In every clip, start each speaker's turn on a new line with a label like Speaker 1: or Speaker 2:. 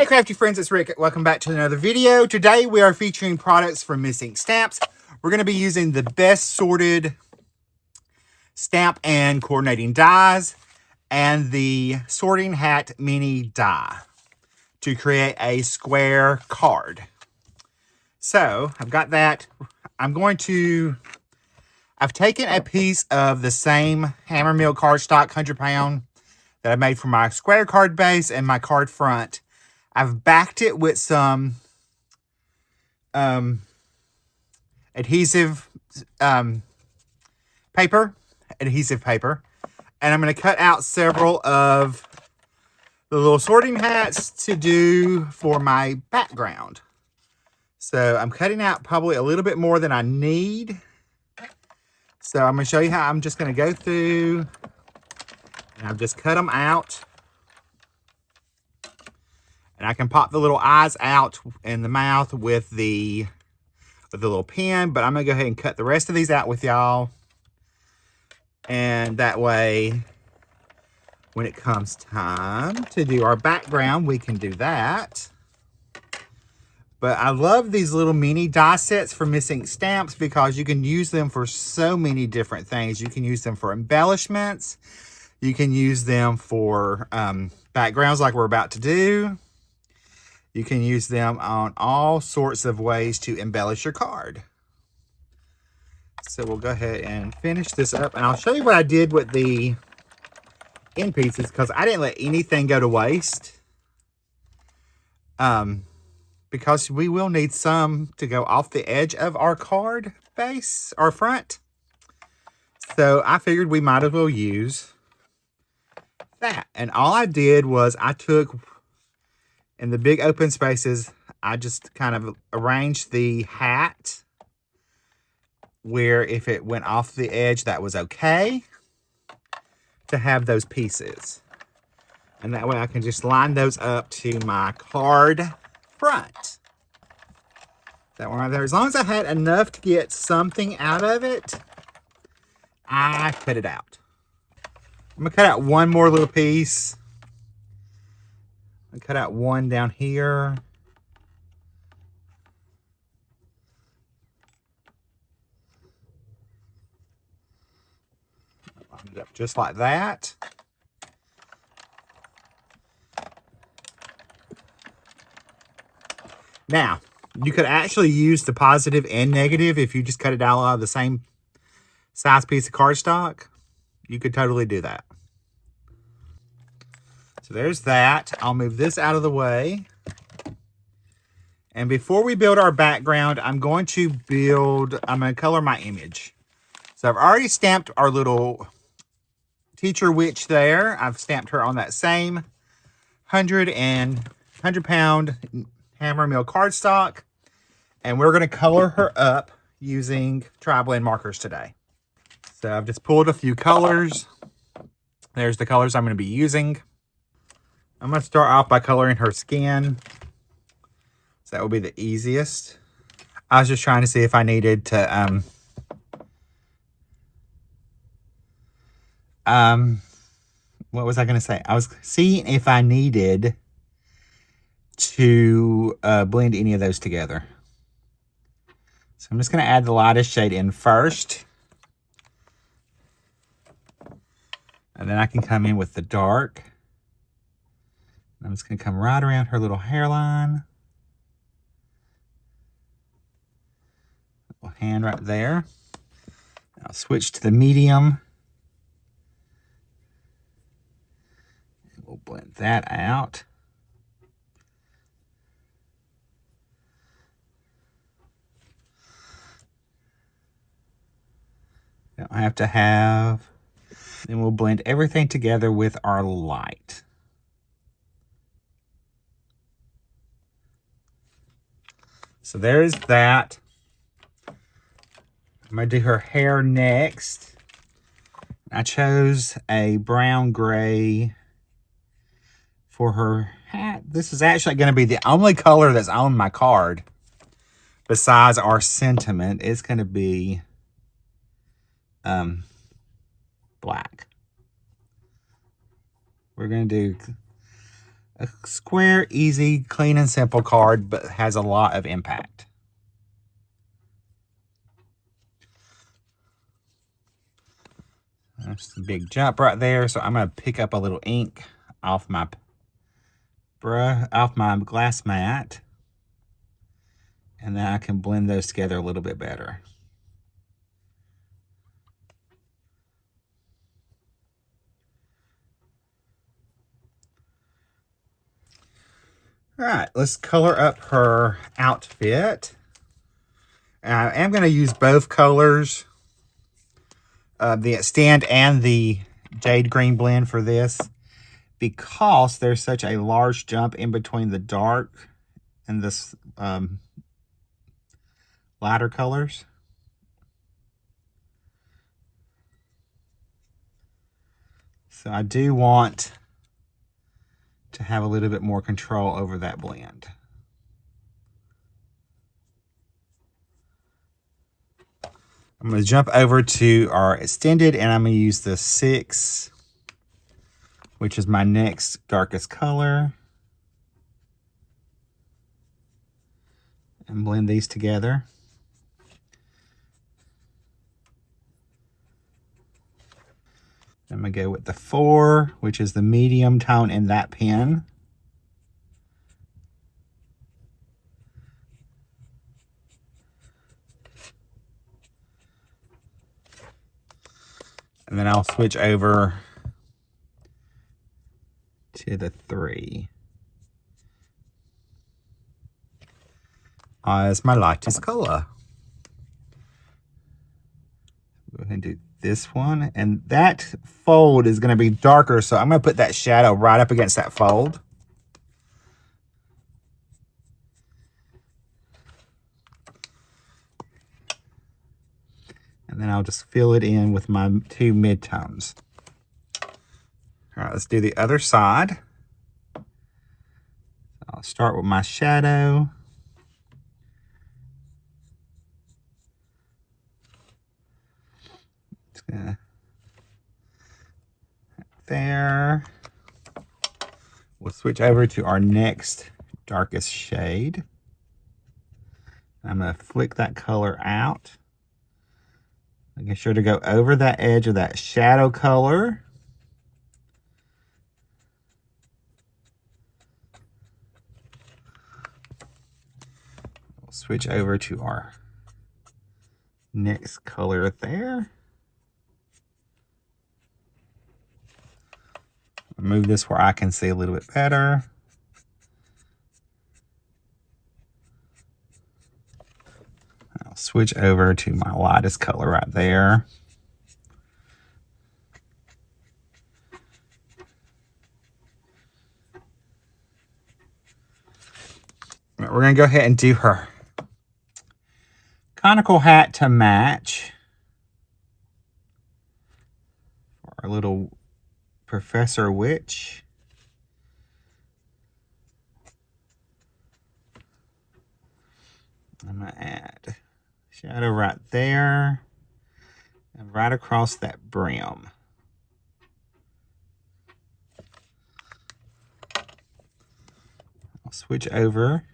Speaker 1: Hey crafty friends, it's Rick. Welcome back to another video. Today we are featuring products from Miss Ink Stamps. We're going to be using the best sorted stamp and coordinating dies and the sorting hat mini die to create a square card. So I've got that. I've taken a piece of the same Hammermill cardstock 100-pound that I made for my square card base and my card front. I've backed it with some adhesive paper, and I'm going to cut out several of the little sorting hats to do for my background. So I'm cutting out probably a little bit more than I need. So I'm going to show you how I'm just going to go through, and I've just cut them out. And I can pop the little eyes out in the mouth with the little pen, but I'm going to go ahead and cut the rest of these out with y'all. And that way, when it comes time to do our background, we can do that. But I love these little mini die sets for Miss Ink Stamps because you can use them for so many different things. You can use them for embellishments. You can use them for backgrounds like we're about to do. You can use them on all sorts of ways to embellish your card. So we'll go ahead and finish this up. And I'll show you what I did with the end pieces because I didn't let anything go to waste. Because we will need some to go off the edge of our card base or front. So I figured we might as well use that. And all I did was I took, in the big open spaces, I just kind of arranged the hat where if it went off the edge, that was okay to have those pieces. And that way I can just line those up to my card front. That one right there. As long as I had enough to get something out of it, I cut it out. I'm going to cut out one more little piece. I cut out one down here. Line it up just like that. Now, you could actually use the positive and negative if you just cut it out of the same size piece of cardstock. You could totally do that. So there's that. I'll move this out of the way. And before we build our background, I'm going to color my image. So I've already stamped our little teacher witch there. I've stamped her on that same 100-pound Hammermill cardstock. And we're going to color her up using tri-blend markers today. So I've just pulled a few colors. There's the colors I'm going to be using. I'm going to start off by coloring her skin. So that will be the easiest. I was just trying to see if I needed to, what was I going to say? I was seeing if I needed to blend any of those together. So I'm just going to add the lightest shade in first. And then I can come in with the dark. I'm just going to come right around her little hairline. Little hand right there. I'll switch to the medium. And we'll blend that out. Don't have to have. Then we'll blend everything together with our light. So there's that. I'm going to do her hair next. I chose a brown gray for her hat. This is actually going to be the only color that's on my card besides our sentiment. It's going to be black. We're going to do A square, easy, clean, and simple card, but has a lot of impact. That's a big jump right there, so I'm going to pick up a little ink off my glass mat, and then I can blend those together a little bit better. All right, let's color up her outfit. I am going to use both colors, the Extend and the Jade Green blend for this, because there's such a large jump in between the dark and this lighter colors. So I do want to have a little bit more control over that blend. I'm going to jump over to our Extended, and I'm going to use the 6, which is my next darkest color, and blend these together. I'm going to go with the 4, which is the medium tone in that pen. And then I'll switch over to the 3 as my lightest color. Go ahead and do this one. And that fold is going to be darker, so I'm going to put that shadow right up against that fold. And then I'll just fill it in with my 2 midtones. All right, let's do the other side. I'll start with my shadow. Just gonna there. We'll switch over to our next darkest shade. I'm gonna flick that color out. Making sure to go over that edge of that shadow color. We'll switch over to our next color there. Move this where I can see a little bit better. I'll switch over to my lightest color right there. We're going to go ahead and do her conical hat to match our little Professor Witch. I'm going to add shadow right there and right across that brim. I'll switch over.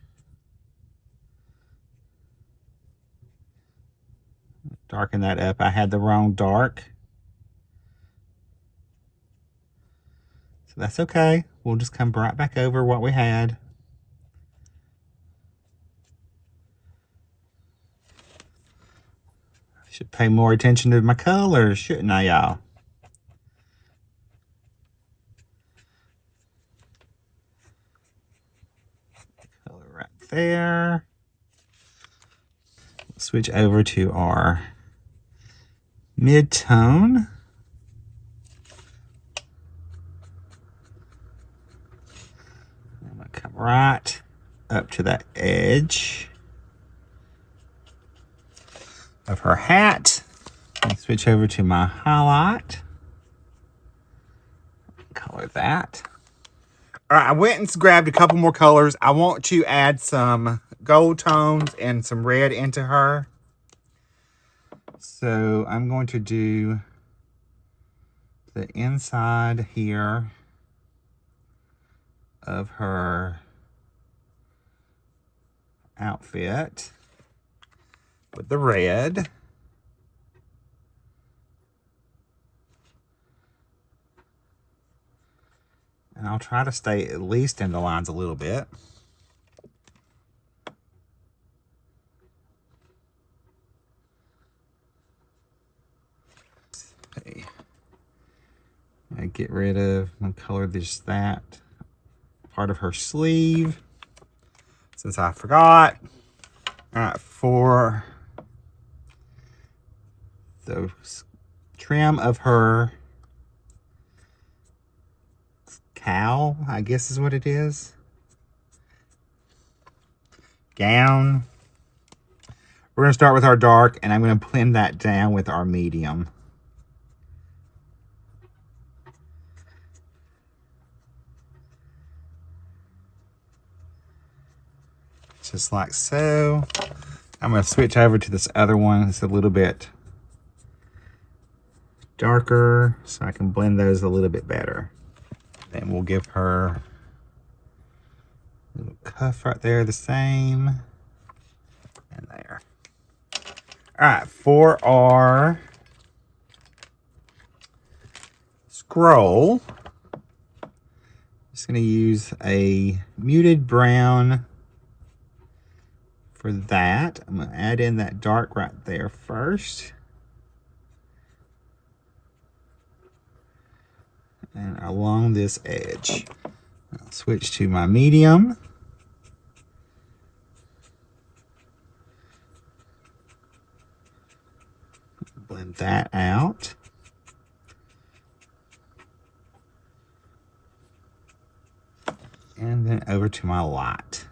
Speaker 1: Darken that up. I had the wrong dark. So that's okay. We'll just come right back over what we had. Should pay more attention to my colors, shouldn't I, y'all? Color right there. Switch over to our mid-tone. I'm going to come right up to that edge of her hat. And switch over to my highlight. Color that. All right, I went and grabbed a couple more colors. I want to add some gold tones and some red into her. So I'm going to do the inside here of her outfit with the red. And I'll try to stay at least in the lines a little bit. Okay. I get rid of and color just that part of her sleeve since I forgot. All right, for the trim of her cowl, I guess is what it is. Gown. We're going to start with our dark, and I'm going to blend that down with our medium. Just like so. I'm going to switch over to this other one. It's a little bit darker, so I can blend those a little bit better. Then we'll give her a little cuff right there, the same. And there. All right, for our scroll, I'm just going to use a muted brown for that. I'm going to add in that dark right there first. And along this edge. I'll switch to my medium. Blend that out. And then over to my light.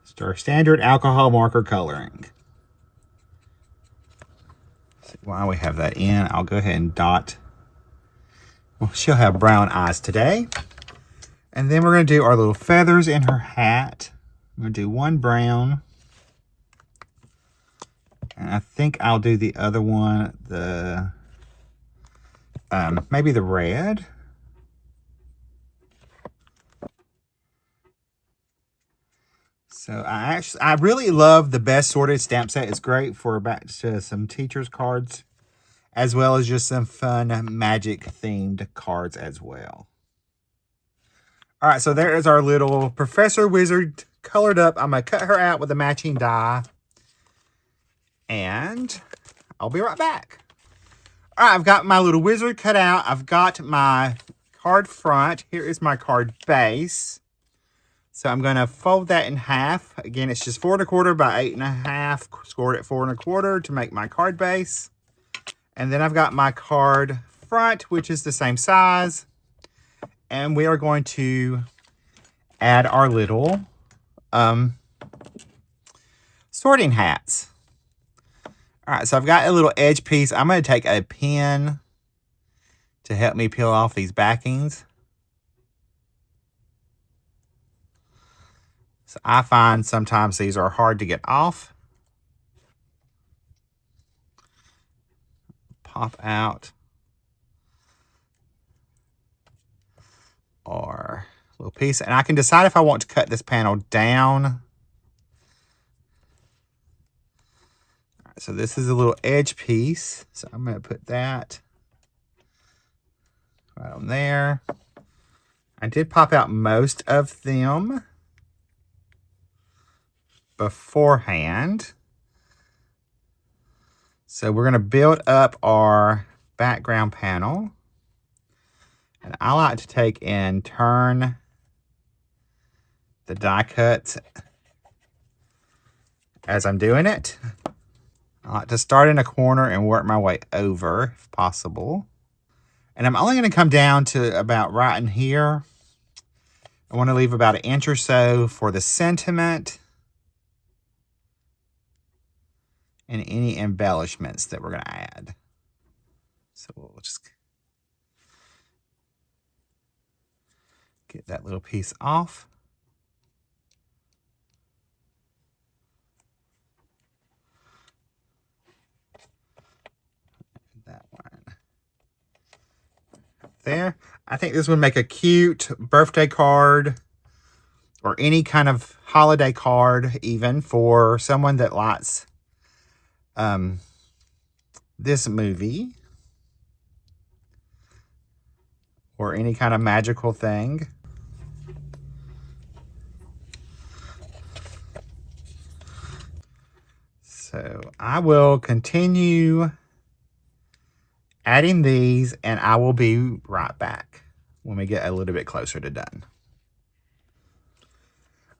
Speaker 1: It's our standard alcohol marker coloring. So while we have that in, I'll go ahead and dot. Well, she'll have brown eyes today. And then we're going to do our little feathers in her hat. I'm going to do one brown. And I think I'll do the other one, the maybe the red. So I really love the Best Sorted stamp set. It's great for back to some teachers' cards, as well as just some fun magic themed cards as well. All right, so there is our little Professor Wizard colored up. I'm gonna cut her out with a matching die, and I'll be right back. All right, I've got my little wizard cut out. I've got my card front. Here is my card base. So I'm gonna fold that in half. Again, it's just 4 1/4 by 8 1/2, scored at 4 1/4 to make my card base. And then I've got my card front, which is the same size. And we are going to add our little sorting hats. All right, so I've got a little edge piece. I'm going to take a pen to help me peel off these backings. So I find sometimes these are hard to get off. Pop out our little piece. And I can decide if I want to cut this panel down. So this is a little edge piece. So I'm going to put that right on there. I did pop out most of them beforehand. So we're going to build up our background panel. And I like to take and turn the die cuts as I'm doing it. I like to start in a corner and work my way over if possible. And I'm only going to come down to about right in here. I want to leave about 1 inch or so for the sentiment and any embellishments that we're going to add. So we'll just get that little piece off. That one there. I think this would make a cute birthday card or any kind of holiday card, even for someone that likes this movie or any kind of magical thing. So I will continue adding these, and I will be right back when we get a little bit closer to done.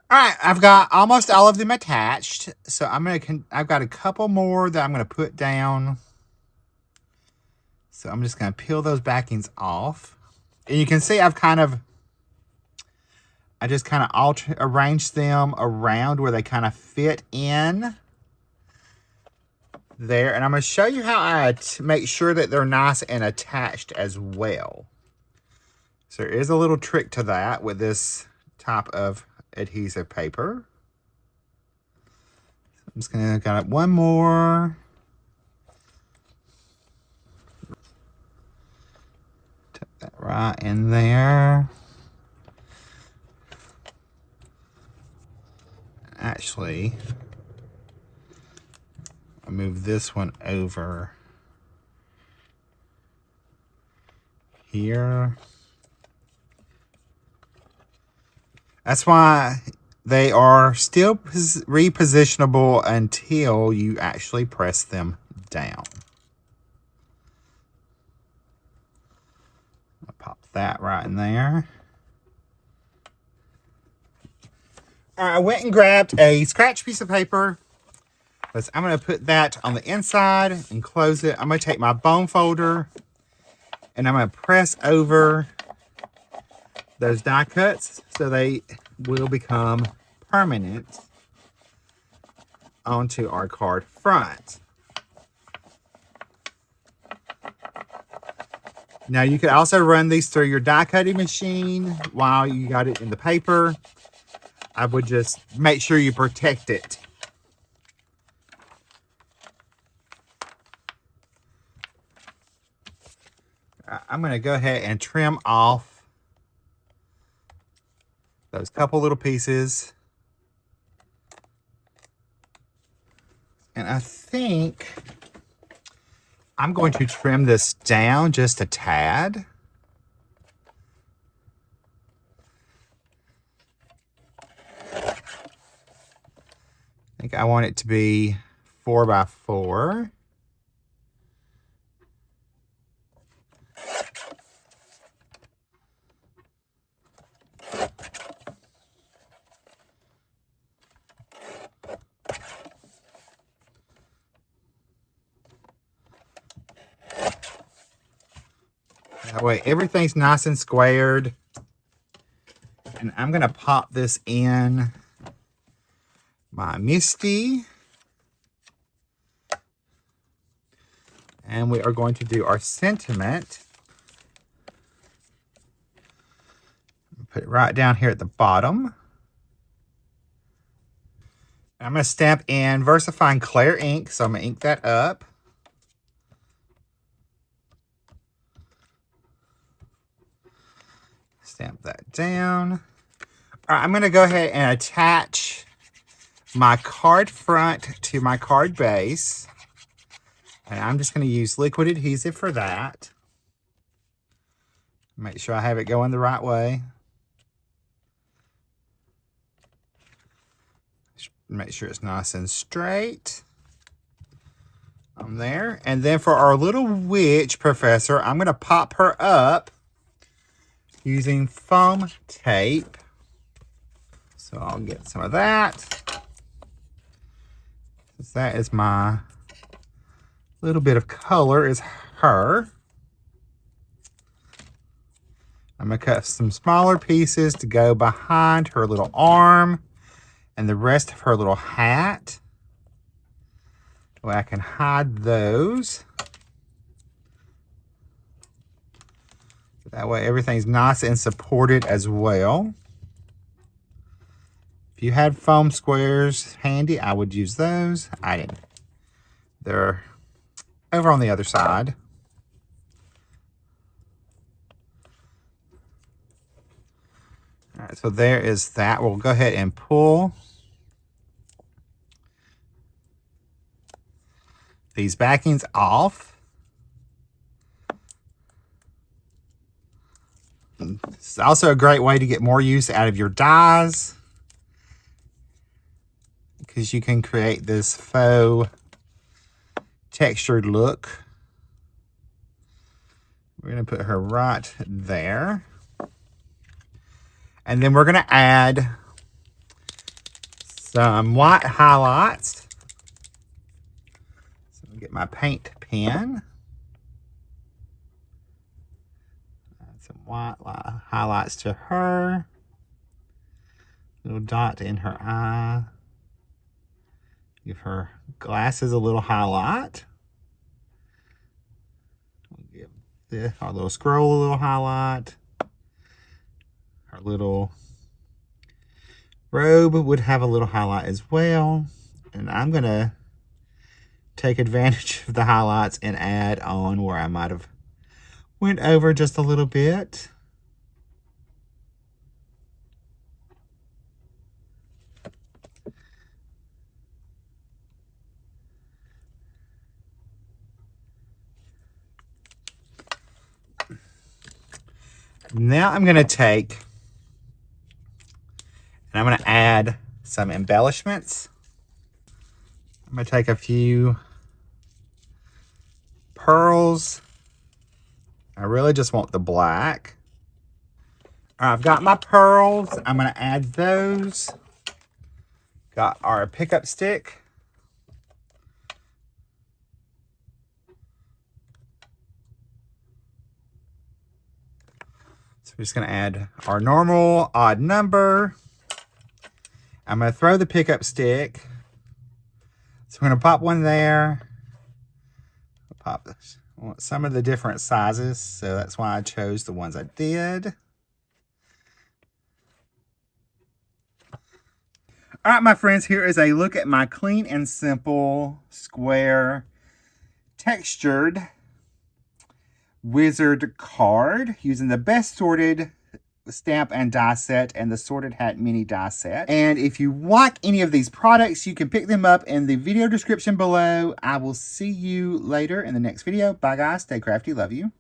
Speaker 1: All right, I've got almost all of them attached. So I've got a couple more that I'm gonna put down. So I'm just gonna peel those backings off. And you can see I just kind of arranged them around where they kind of fit in there. And I'm going to show you how I make sure that they're nice and attached as well. So there is a little trick to that with this type of adhesive paper. I'm just going to got one more. Tuck that right in there. Actually, I'll move this one over here. That's why they are still repositionable until you actually press them down. I'll pop that right in there. I went and grabbed a scratch piece of paper. I'm going to put that on the inside and close it. I'm going to take my bone folder and I'm going to press over those die cuts so they will become permanent onto our card front. Now you could also run these through your die cutting machine while you got it in the paper. I would just make sure you protect it. I'm going to go ahead and trim off those couple little pieces. And I think I'm going to trim this down just a tad. I think I want it to be 4 by 4. That way everything's nice and squared. And I'm going to pop this in my Misty. And we are going to do our sentiment. Put it right down here at the bottom. I'm going to stamp in VersaFine Clear ink, so I'm going to ink that up. Stamp that down. All right, I'm going to go ahead and attach my card front to my card base. And I'm just going to use liquid adhesive for that. Make sure I have it going the right way. Make sure it's nice and straight on there. And then for our little witch professor, I'm going to pop her up using foam tape. So I'll get some of that. That is my little bit of color is her. I'm going to cut some smaller pieces to go behind her little arm and the rest of her little hat. That way I can hide those. That way everything's nice and supported as well. If you had foam squares handy, I would use those. I didn't. They're over on the other side. right, so there is that. We'll go ahead and pull these backings off. It's also a great way to get more use out of your dies, because you can create this faux textured look. We're going to put her right there. And then we're going to add some white highlights. So I'll get my paint pen. Add some white highlights to her. Little dot in her eye. Give her glasses a little highlight. We'll give our little scroll a little highlight. Our little robe would have a little highlight as well. And I'm going to take advantage of the highlights and add on where I might have went over just a little bit. Now I'm going to take and I'm going to add some embellishments. I'm going to take a few pearls. I really just want the black. All right, I've got my pearls. I'm going to add those. Got our pickup stick. So we're just going to add our normal odd number. I'm going to throw the pickup stick. So we're going to pop one there. I'll pop this. I want some of the different sizes, so that's why I chose the ones I did. All right, my friends, here is a look at my clean and simple square textured wizard card using the best sorted stamp and die set and the sorted hat mini die set. And if you like any of these products, you can pick them up in the video description below. I will see you later in the next video. Bye guys, stay crafty, love you.